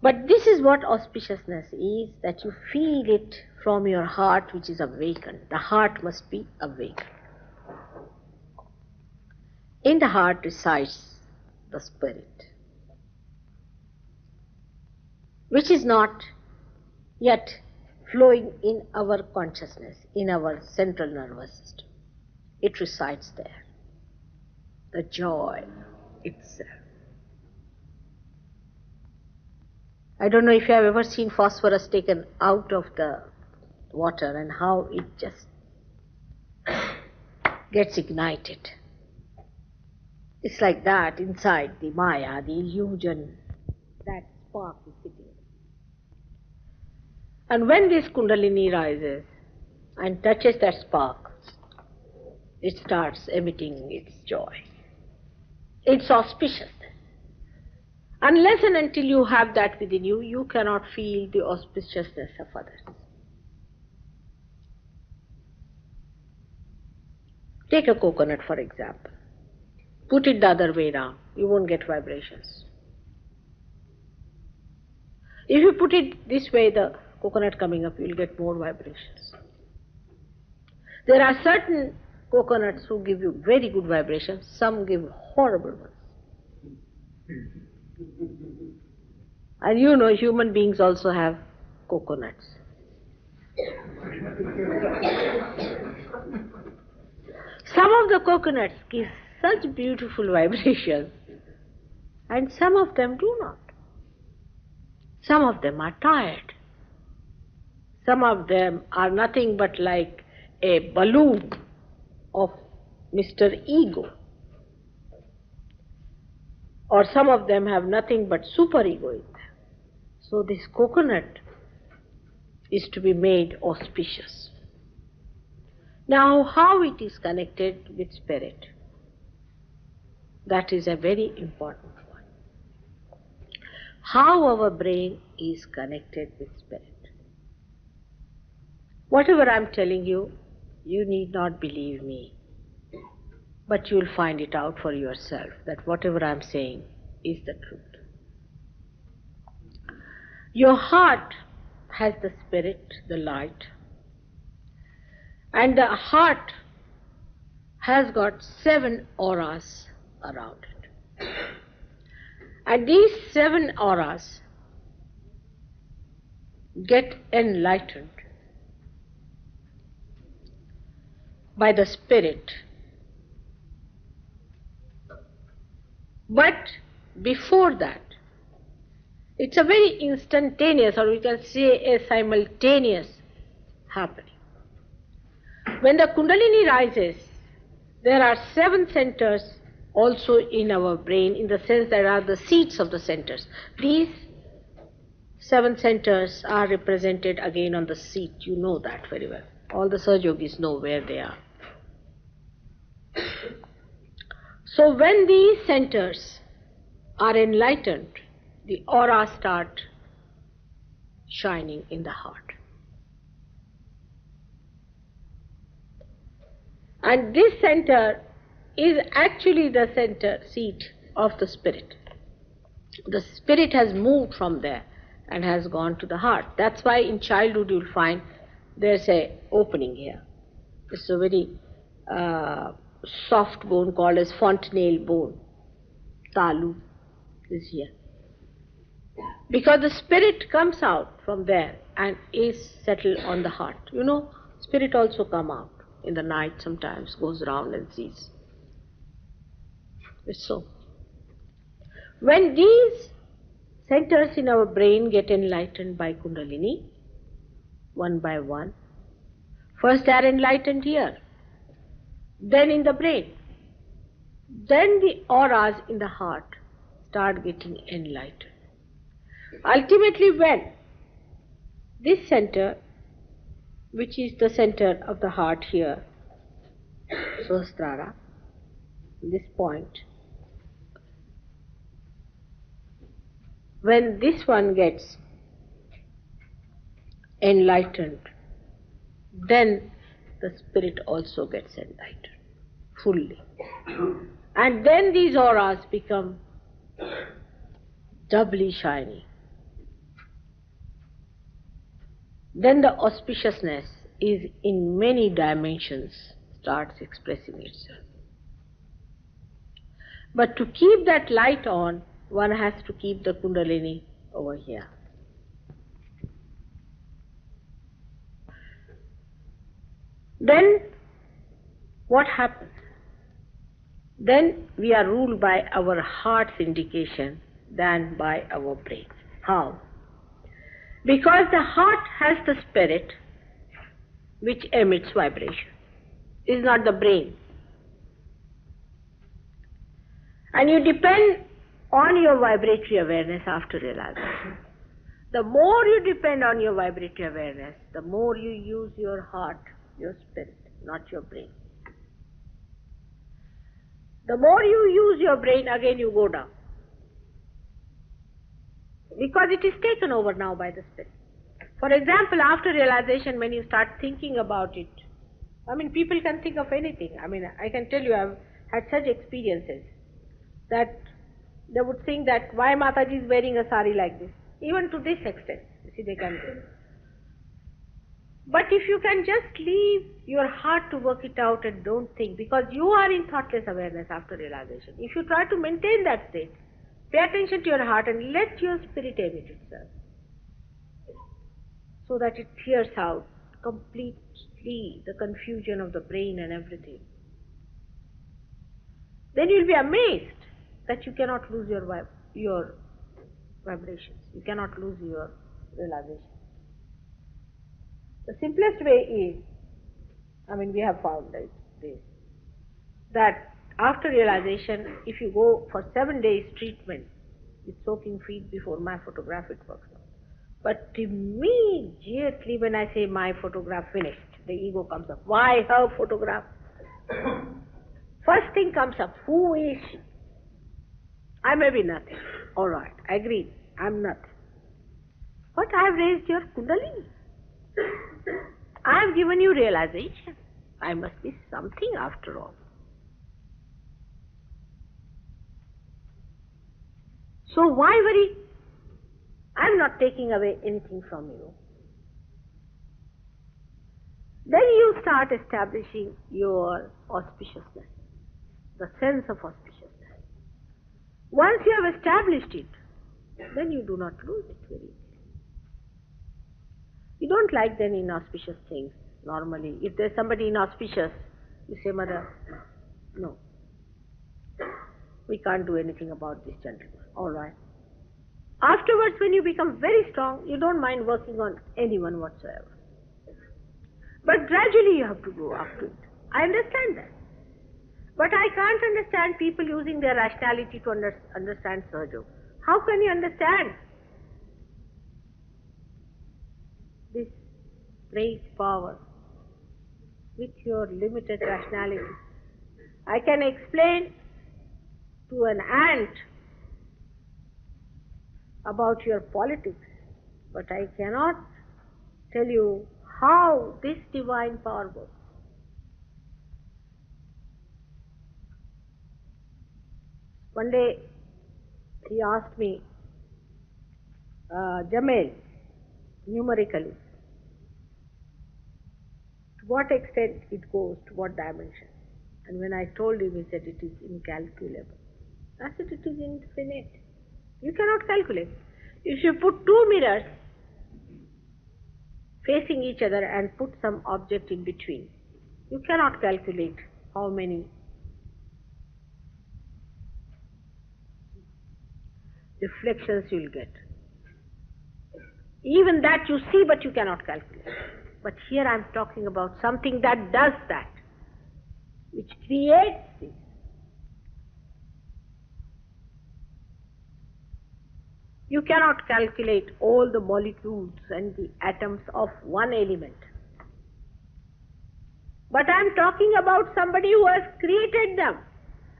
But this is what auspiciousness is, that you feel it from your heart, which is awakened. The heart must be awakened. In the heart resides the spirit, which is not yet flowing in our consciousness, in our central nervous system. It resides there. The joy itself. I don't know if you have ever seen phosphorus taken out of the water and how it just gets ignited. It's like that inside the Maya, the illusion, that spark is sitting. And when this Kundalini rises and touches that spark, it starts emitting its joy, its auspiciousness. Unless and until you have that within you, you cannot feel the auspiciousness of others. Take a coconut, for example. Put it the other way around, you won't get vibrations. If you put it this way, the coconut coming up, you will get more vibrations. There are certain coconuts who give you very good vibrations, some give horrible ones. And you know, human beings also have coconuts. Some of the coconuts give such beautiful vibrations, and some of them do not. Some of them are tired. Some of them are nothing but like a balloon of Mr. Ego. Or some of them have nothing but superego in them. So this coconut is to be made auspicious. Now, how it is connected with spirit? That is a very important one. How our brain is connected with spirit. Whatever I am telling you, you need not believe me, but you will find it out for yourself that whatever I am saying is the truth. Your heart has the spirit, the light, and the heart has got 7 auras around it. And these 7 auras get enlightened by the spirit. But before that, it's a very instantaneous, or we can say a simultaneous happening. When the Kundalini rises, there are 7 centers also in our brain, in the sense there are the seats of the centers. These 7 centers are represented again on the seat. You know that very well. All the Sahaja Yogis know where they are. So when these centers are enlightened, the auras start shining in the heart. And this center is actually the center seat of the spirit. The spirit has moved from there and has gone to the heart. That's why in childhood you'll find there's a opening here. It's a very soft bone called as fontanelle bone. Talu is here. Because the spirit comes out from there and is settled on the heart. You know, spirit also come out in the night sometimes, goes around and sees. It's so. When these centers in our brain get enlightened by Kundalini, one by one, first they are enlightened here, then in the brain, then the auras in the heart start getting enlightened. Ultimately, when this center, which is the center of the heart here, Sahasrara, this point, when this one gets enlightened, then the spirit also gets enlightened fully. And then these auras become doubly shiny. then the auspiciousness is in many dimensions starts expressing itself. But to keep that light on, one has to keep the Kundalini over here. Then what happens? Then we are ruled by our heart's indication than by our brain. How? Because the heart has the spirit which emits vibration. It is not the brain. And you depend on your vibratory awareness after realization. The more you depend on your vibratory awareness, the more you use your heart, your spirit, not your brain. The more you use your brain, again you go down. Because it is taken over now by the spirit. For example, after realization, when you start thinking about it, people can think of anything. I can tell you, I've had such experiences that they would think that why Mataji is wearing a sari like this. Even to this extent, you see, they can do. But if you can just leave your heart to work it out and don't think, because you are in thoughtless awareness after realization. If you try to maintain that state, pay attention to your heart and let your spirit emit itself, so that it clears out completely the confusion of the brain and everything. Then you'll be amazed that you cannot lose your vibrations. You cannot lose your realization. The simplest way is, we have found this, that after realization, if you go for 7 days treatment with soaking feet before my photograph, it works out. But immediately when I say my photograph finished, the ego comes up. Why her photograph? First thing comes up, who is she? I may be nothing. All right, agreed, I'm nothing. But I've raised your Kundalini. I've given you realization. I must be something after all. So why worry? I'm not taking away anything from you. Then you start establishing your auspiciousness, the sense of auspiciousness. Once you have established it, then you do not lose it very easily. You don't like then inauspicious things normally. If there's somebody inauspicious, you say, Mother, no, we can't do anything about this gentleman. All right. Afterwards, when you become very strong, you don't mind working on anyone whatsoever. But gradually you have to go up to it. I understand that. But I can't understand people using their rationality to understand Sahaja. How can you understand this great power with your limited rationality? I can explain to an ant about your politics, but I cannot tell you how this divine power works. One day he asked me, Jamel, numerically, to what extent it goes, to what dimension? And when I told him, he said it is incalculable. I said it is infinite. You cannot calculate. If you put two mirrors facing each other and put some object in between, you cannot calculate how many reflections you will get. Even that you see, but you cannot calculate. But here I am talking about something that does that, which creates this. You cannot calculate all the molecules and the atoms of one element. But I am talking about somebody who has created them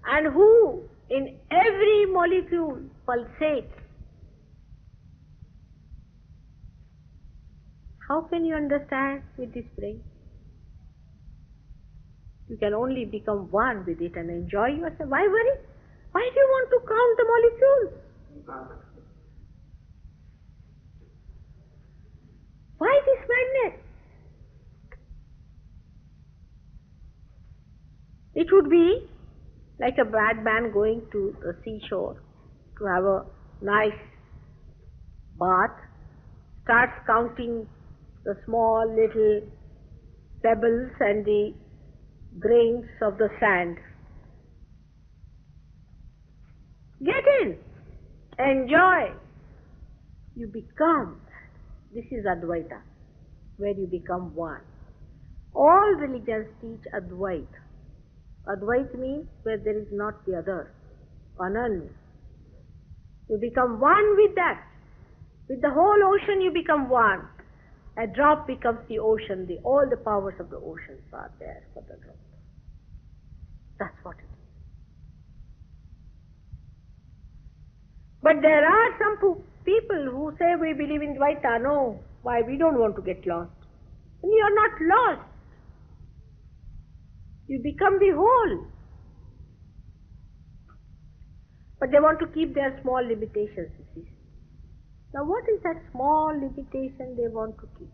and who in every molecule pulsates. How can you understand with this brain? You can only become one with it and enjoy yourself. Why worry? Why do you want to count the molecules? Why this madness? It would be like a bad man going to the seashore to have a nice bath, starts counting the small little pebbles and the grains of the sand. Get in, enjoy. You become. This is Advaita, where you become one. All religions teach Advaita. Advaita means where there is not the other, Ananya. You become one with that. With the whole ocean you become one. A drop becomes the ocean. All the powers of the oceans are there for the drop. That's what it is. But there are some people who say we believe in Dvaita. No, why? We don't want to get lost. And you are not lost. You become the whole. But they want to keep their small limitations, you see. Now what is that small limitation they want to keep?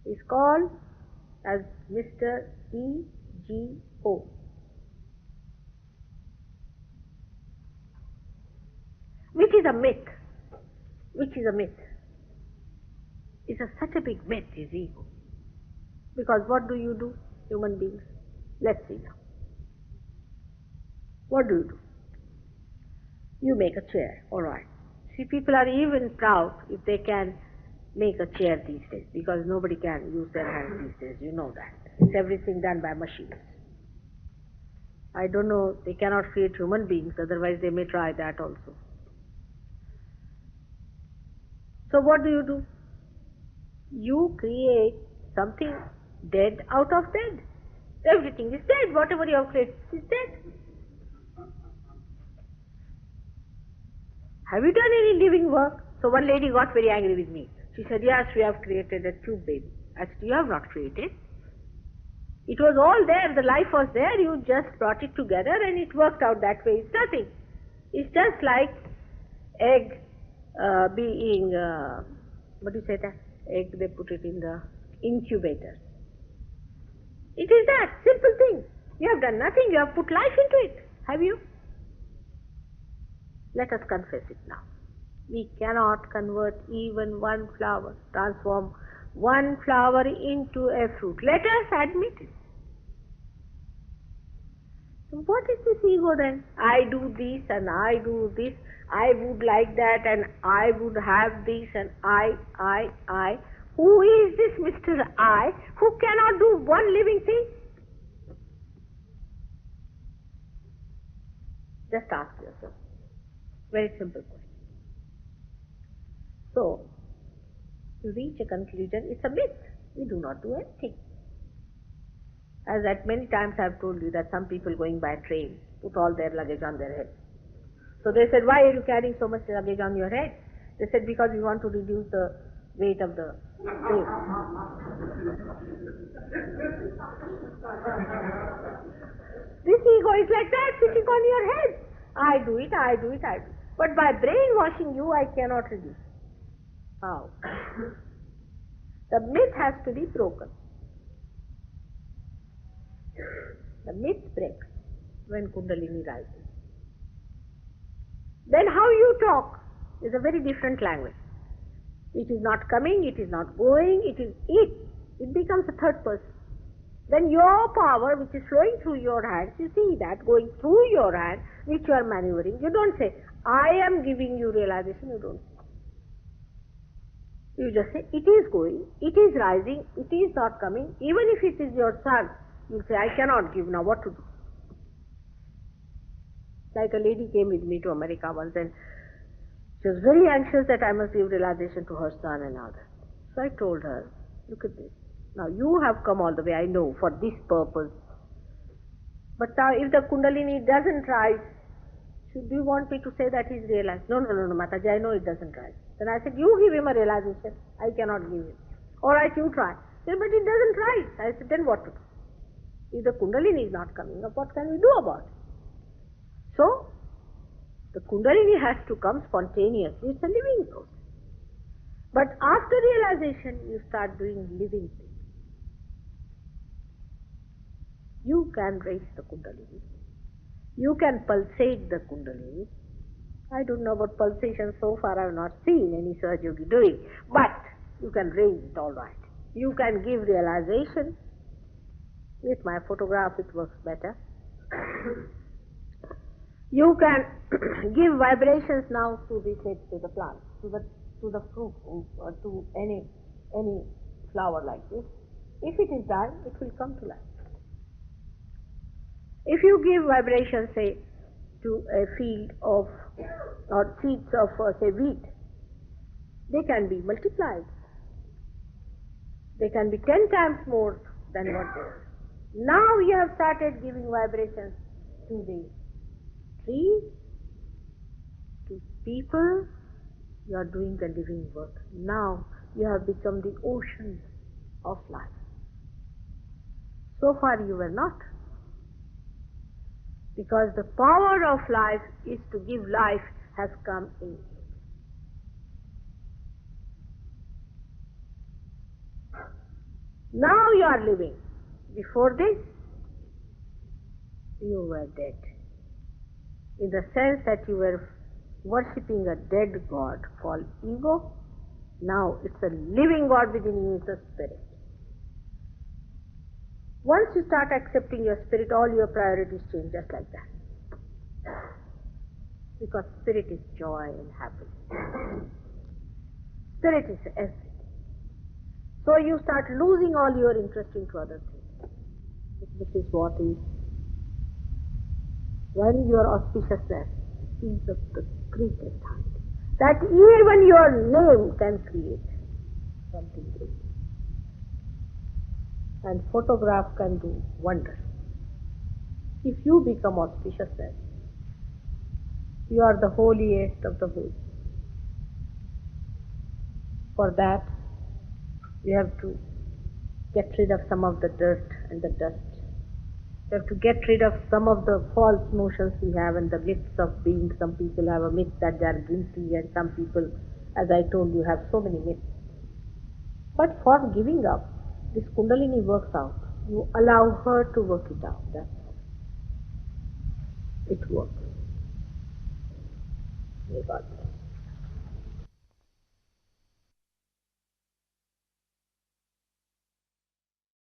It's called as Mr. Ego. Which is a myth. Which is a myth. It's such a big myth, is ego. Because what do you do, human beings? Let's see now. What do? You make a chair, alright. See, people are even proud if they can make a chair these days, because nobody can use their hands these days, you know that. It's everything done by machines. I don't know, they cannot create human beings, otherwise they may try that also. So what do? You create something dead out of dead. Everything is dead. Whatever you have created is dead. Have you done any living work? So one lady got very angry with me. She said, yes, we have created a tube baby. I said, you have not created. It was all there. The life was there. You just brought it together and it worked out that way. It's nothing. It's just like egg being, what do you say that? Egg, they put it in the incubator. It is that simple thing. You have done nothing. You have put life into it. Have you? Let us confess it now. We cannot convert even one flower, transform one flower into a fruit. Let us admit it. So what is this ego then? I do this and I do this. I would like that and I would have this and I. Who is this Mr. I who cannot do one living thing? Just ask yourself. Very simple question. So, to reach a conclusion, it's a myth. We do not do anything. As at many times I have told you that some people going by train put all their luggage on their head. So they said, why are you carrying so much luggage on your head? They said, because we want to reduce the weight of the train. This ego is like that, sitting on your head. I do it. But by brainwashing you, I cannot reduce. How? The myth has to be broken. The myth breaks when Kundalini rises. Then how you talk is a very different language. It is not coming, it is not going, it is it. It becomes a third person. Then your power, which is flowing through your hands, you see that going through your hand, which you are maneuvering. You don't say, I am giving you realization, you don't say. You just say, it is going, it is rising, it is not coming. Even if it is your son, you say, I cannot give, now what to do? Like a lady came with me to America once and she was very anxious that I must give realization to her son and all that. So I told her, look at this. Now you have come all the way, I know, for this purpose. But now if the Kundalini doesn't rise, do you want me to say that he's realized? No, Mataji, I know it doesn't rise. Then I said, you give him a realization. I cannot give him. Alright, you try. Said, but it doesn't rise. I said, then what to do? If the Kundalini is not coming up, what can we do about it? So, The Kundalini has to come spontaneously. It's a living process. But after realization, you start doing living things. You can raise the Kundalini. You can pulsate the Kundalini. I don't know about pulsation so far. I have not seen any Sahaja Yogi doing. But you can raise it all right. You can give realization. With my photograph, it works better. You can give vibrations now to the plant, to the fruit, or to any flower like this. If it is dying, it will come to life. If you give vibrations, say, to a field of, or seeds of, say, wheat, they can be multiplied. They can be 10 times more than what they are. Now you have started giving vibrations to the trees, to people. You are doing the living work. Now you have become the ocean of life. So far you were not. Because the power of life is to give life has come in you. Now you are living. Before this, you were dead. In the sense that you were worshipping a dead God called ego. Now it's a living God within you, it's a spirit. Once you start accepting your spirit, all your priorities change just like that. Because spirit is joy and happiness. Spirit is everything. So you start losing all your interest into other things. This is what is, when your auspiciousness is of the greatest height, that even your name can create something great. And photograph can do wonders. If you become auspiciousness, you are the holiest of the holy. For that, you have to get rid of some of the dirt and the dust. You have to get rid of some of the false notions we have and the myths of being. Some people have a myth that they are guilty, and some people, as I told you, have so many myths. But for giving up, this Kundalini works out. You allow her to work it out. That's all. It works. May God bless.